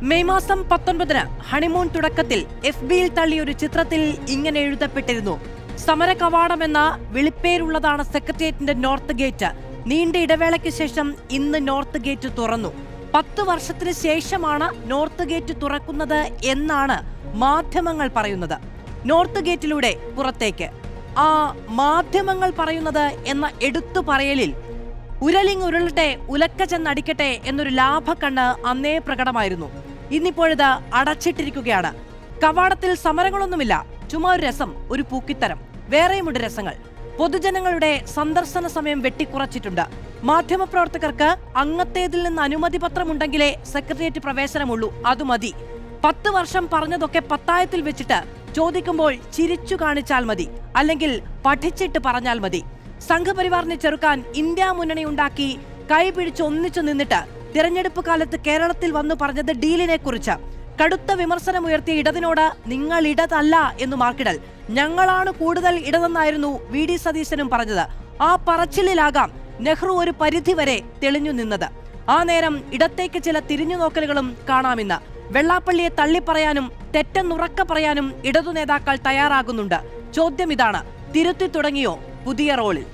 May മാസം 19 honeymoon തുടക്കത്തിൽ FBയിൽ തള്ളിയൊരു ചിത്രത്തിൽ ഇങ്ങനെ എഴുതപ്പെട്ടിരുന്നു: സമര കവാടം എന്ന വിളിപ്പേരുള്ളതാണ് സെക്രട്ടേറിയറ്റിന്റെ നോർത്ത് ഗേറ്റ്. നീണ്ട ഇടവേളയ്ക്ക് ശേഷം ഇന്ന് നോർത്ത് ഗേറ്റ് തുറന്നു. 10 വർഷത്തിന് ശേഷമാണ് നോർത്ത് ഗേറ്റ് തുറക്കുന്നത് എന്നാണ് മാധ്യമങ്ങൾ പറയുന്നത്. നോർത്ത് ഗേറ്റിലൂടെ പുറത്തേക്ക്. ആ മാധ്യമങ്ങൾ പറയുന്നത് എന്ന എടുത്തു പറയലിൽ ഉരുളട്ടെ, ഉലക്ക ചെന്നടിക്കട്ടെ എന്നൊരു ലാഭക്കണ്ണ് അന്നേ പ്രകടമായിരുന്നു. ഇന്നിപ്പോഴത് അടച്ചിട്ടിരിക്കുകയാണ്. കവാടത്തിൽ സമരങ്ങളൊന്നുമില്ല, ചുമ്മാ ഒരു രസം, ഒരു പൂക്കിത്തരം. വേറെയുമുണ്ട് രസങ്ങൾ. പൊതുജനങ്ങളുടെ സന്ദർശന സമയം വെട്ടിക്കുറച്ചിട്ടുണ്ട്. മാധ്യമപ്രവർത്തകർക്ക് അംഗത്തേതിൽ നിന്ന് അനുമതി പത്രമുണ്ടെങ്കിലേ സെക്രട്ടേറിയറ്റ് പ്രവേശനമുള്ളൂ. അത് മതി. 10 വർഷം പറഞ്ഞതൊക്കെ പത്തായത്തിൽ വെച്ചിട്ട് ചോദിക്കുമ്പോൾ ചിരിച്ചു കാണിച്ചാൽ മതി, അല്ലെങ്കിൽ പഠിച്ചിട്ട് പറഞ്ഞാൽ മതി. സംഘപരിവാറിനെ ചെറുക്കാൻ ഇന്ത്യ മുന്നണി ഉണ്ടാക്കി കൈപിടിച്ച് ഒന്നിച്ചു നിന്നിട്ട് തിരഞ്ഞെടുപ്പ് കാലത്ത് കേരളത്തിൽ വന്നു പറഞ്ഞത് ഡീലിനെ കുറിച്ച്. കടുത്ത വിമർശനമുയർത്തിയ ഇടതിനോട് നിങ്ങൾ ഇടതല്ല എന്ന് മാർക്കിടൽ. ഞങ്ങളാണ് കൂടുതൽ ഇടതെന്നായിരുന്നു VD സതീശനും പറഞ്ഞത്. ആ പറച്ചിലിലാകാം നെഹ്റു ഒരു പരിധിവരെ തെളിഞ്ഞു നിന്നത്. ആ നേരം ഇടത്തേക്ക് ചില തിരിഞ്ഞു നോക്കലുകളും കാണാമിന്ന്. വെള്ളാപ്പള്ളിയെ തള്ളിപ്പറയാനും തെറ്റെന്നുറക്ക പറയാനും ഇടതു നേതാക്കൾ തയ്യാറാകുന്നുണ്ട്. ചോദ്യം ഇതാണ്: തിരുത്തി തുടങ്ങിയോ പുതിയ റോളിൽ?